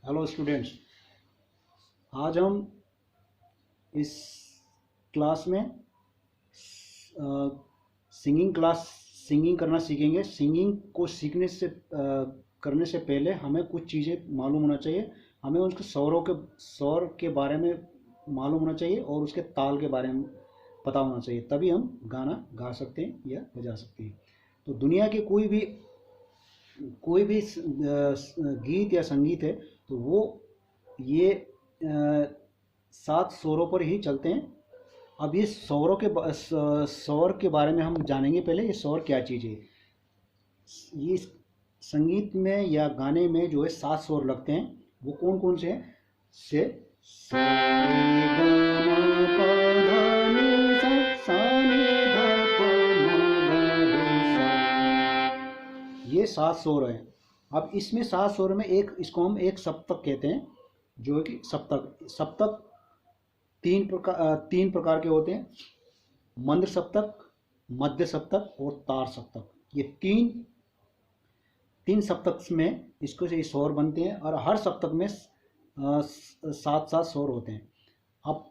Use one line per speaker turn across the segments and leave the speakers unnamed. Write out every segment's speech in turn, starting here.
Hello students. आज हम इस क्लास में सिंगिंग करना सीखेंगे। सिंगिंग को सीखने से करने से पहले हमें कुछ चीज़ें मालूम होना चाहिए। हमें उसके स्वर के बारे में मालूम होना चाहिए और उसके ताल के बारे में पता होना चाहिए, तभी हम गाना गा सकते हैं या बजा सकते हैं। तो दुनिया के कोई भी गीत या संगीत है तो वो ये 7 स्वरों पर ही चलते हैं। अब ये स्वर के बारे में हम जानेंगे। पहले ये स्वर क्या चीज़ है। ये संगीत में या गाने में जो है 7 स्वर लगते हैं, वो कौन कौन से हैं? से सा रे ग म प ध नि सा नि ध प म ग रे सा, ये 7 स्वर हैं। अब इसमें 7 स्वर में इसको हम एक सप्तक कहते हैं, जो है कि सप्तक तीन प्रकार के होते हैं: मंद्र सप्तक, मध्य सप्तक और तार सप्तक। ये तीन सप्तक में इसको से स्वर बनते हैं और हर सप्तक में 7 स्वर होते हैं। अब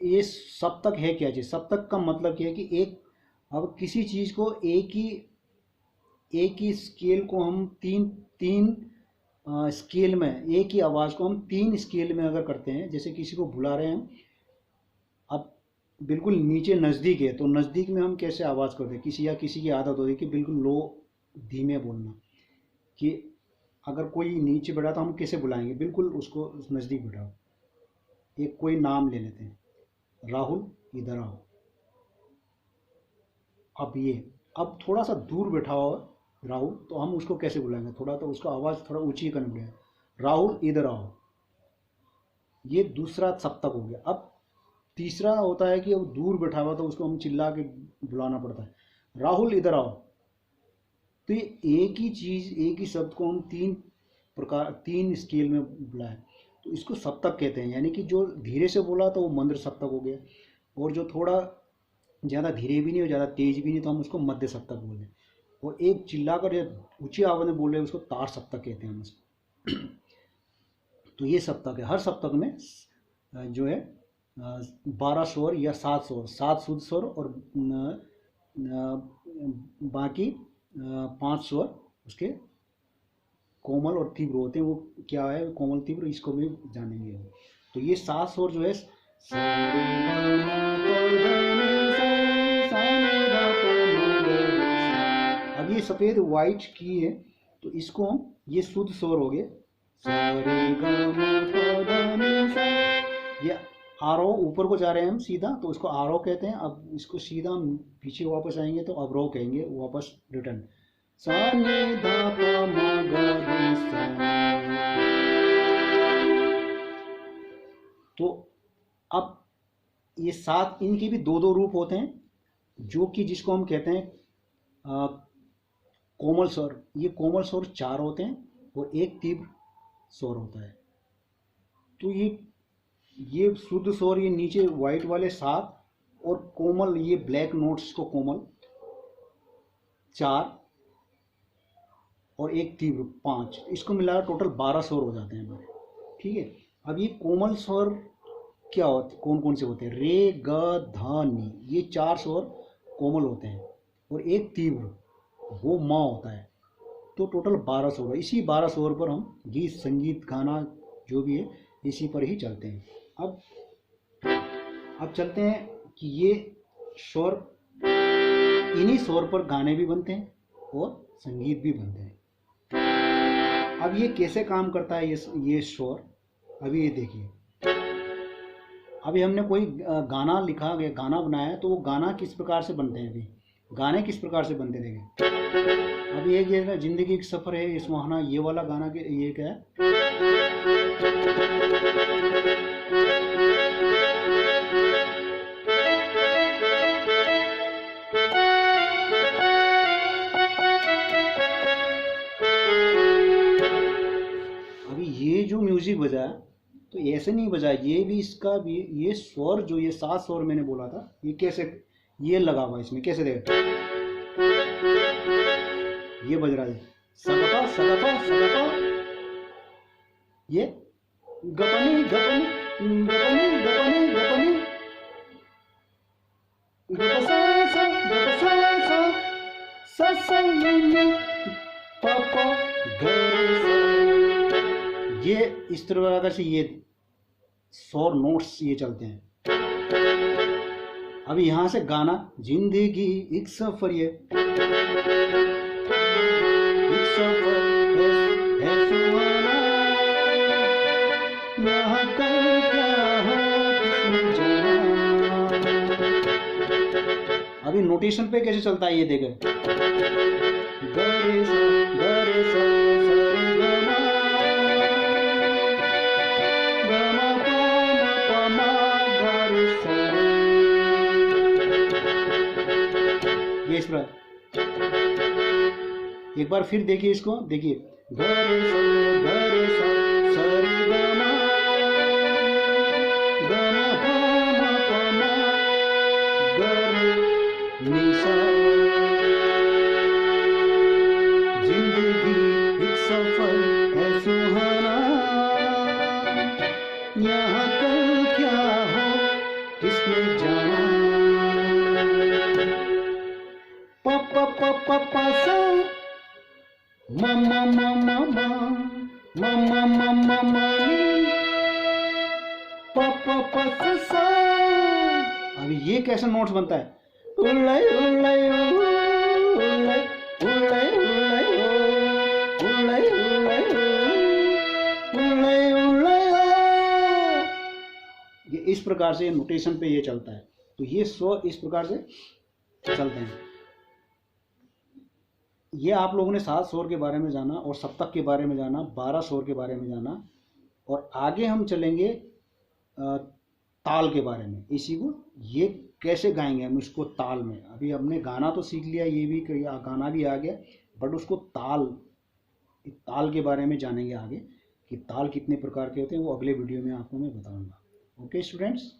ये सप्तक है क्या चीज़? सप्तक का मतलब क्या है कि अब किसी चीज़ को एक ही स्केल को हम तीन स्केल में, एक ही आवाज़ को हम 3 स्केल में अगर करते हैं, जैसे किसी को बुला रहे हैं, अब बिल्कुल नीचे नज़दीक है तो नज़दीक में हम कैसे आवाज़ करते हैं। किसी की आदत होती है कि बिल्कुल लो धीमे बोलना, कि अगर कोई नीचे बैठा तो हम कैसे बुलाएंगे? बिल्कुल उसको नज़दीक बैठाओ। एक कोई नाम ले लेते हैं, राहुल इधर आओ। अब थोड़ा सा दूर बैठा हो राहुल, तो हम उसको कैसे बुलाएंगे? थोड़ा तो उसका आवाज़ थोड़ा ऊंची करनी पड़ेगा, राहुल इधर आओ। ये दूसरा सप्तक हो गया। अब तीसरा होता है कि वो दूर बैठा हुआ तो उसको हम चिल्ला के बुलाना पड़ता है, राहुल इधर आओ। तो ये एक ही चीज़, एक ही शब्द को हम तीन स्केल में बुलाएं तो इसको सप्तक कहते हैं। यानी कि जो धीरे से बोला तो वो मंद्र सप्तक हो गया, और जो थोड़ा ज़्यादा धीरे भी नहीं और ज़्यादा तेज भी नहीं तो हम उसको मध्य सप्तक बोल दें। और एक चिल्लाकर या ऊंची आवाज़ में बोल रहे हैं उसको तार सप्तक कहते हैं हम उसको। तो ये सप्तक है। हर सप्तक में जो है 12 स्वर या 7 स्वर, 7 शुद्ध स्वर और बाकी 5 स्वर उसके कोमल और तीव्र होते हैं। वो क्या है कोमल तीव्र, इसको भी जानेंगे। तो ये 7 स्वर जो है अब ये सफ़ेद वाइट की है तो इसको हम, ये शुद्ध स्वर हो गए। ये आरोह ऊपर को जा रहे हैं हम सीधा तो इसको आरोह कहते हैं। अब इसको सीधा हम पीछे वापस आएंगे तो अवरोह कहेंगे, वापस रिटर्न। तो अब ये 7, इनके भी 2 रूप होते हैं, जो कि जिसको हम कहते हैं कोमल स्वर। ये कोमल स्वर 4 होते हैं और एक तीव्र स्वर होता है। तो ये शुद्ध स्वर, ये नीचे वाइट वाले 7 और कोमल, ये ब्लैक नोट्स को कोमल 4 और एक तीव्र 5, इसको मिलाकर टोटल 12 स्वर हो जाते हैं हमारे। ठीक है। अब ये कोमल स्वर क्या होते, कौन कौन से होते हैं? रे ग ध नि, ये 4 स्वर कोमल होते हैं और एक तीव्र वो म होता है। तो टोटल 12 स्वर है। इसी 12 स्वर पर हम गीत संगीत गाना जो भी है इसी पर ही चलते हैं। अब चलते हैं कि ये स्वर, इन्हीं स्वर पर गाने भी बनते हैं और संगीत भी बनते हैं। अब ये कैसे काम करता है ये स्वर, अभी ये देखिए। अभी हमने कोई गाना लिखा, गाना बनाया है तो वो गाना किस प्रकार से बनते हैं? अभी गाने किस प्रकार से बनते रहेंगे। अभी ये जिंदगी एक सफ़र है इस सुहाना, ये वाला गाना के ये क्या है? अभी ये जो म्यूजिक बजा तो ऐसे नहीं बजा, ये भी इसका भी, ये स्वर जो ये 7 स्वर मैंने बोला था, ये कैसे ये लगा हुआ इसमें, कैसे देख, ये बज रहा है सगपा सगपा सगपा। ये गपनी गपनी गपनी गपनी गपनी गपसा सा गपसा सा सा सा नी पापा गरे सा। ये इस तरह से ये 100 नोट्स ये चलते हैं। अभी यहाँ से गाना, जिंदगी एक सफर, ये एक सफर है सुहाना, यहाँ कल क्या हो किसने जाना। अभी नोटेशन पे कैसे चलता है ये देखे, गरे सा गरे सा सरे गमा गमा पमा गरे सा। ये इस पर एक बार फिर देखिए इसको, देखिए गरे सा सरे गमा गमा पमा गरे निसा। जिंदगी एक सफर है सुहाना, यहाँ कल क्या हो किसने जाना। पापा पापा पासा मम्मा मम्मा मम्मा मम्मा मानी पापा पासा सा। अभी ये कैसा नोट्स बनता है, उल्ले उल्ले उल्ले उल्ले उल्ले उल्ले उल्ले। ये इस प्रकार से नोटेशन पे ये चलता है। तो ये 100 इस प्रकार से चलते हैं। ये आप लोगों ने 7 स्वर के बारे में जाना और सप्तक के बारे में जाना, 12 स्वर के बारे में जाना, और आगे हम चलेंगे ताल के बारे में। इसी को ये कैसे गाएंगे हम इसको ताल में। अभी हमने गाना तो सीख लिया, ये भी गाना भी आ गया, बट उसको ताल के बारे में जानेंगे आगे कि ताल कितने प्रकार के होते हैं, वो अगले वीडियो में आपको मैं बताऊंगा। Okay students.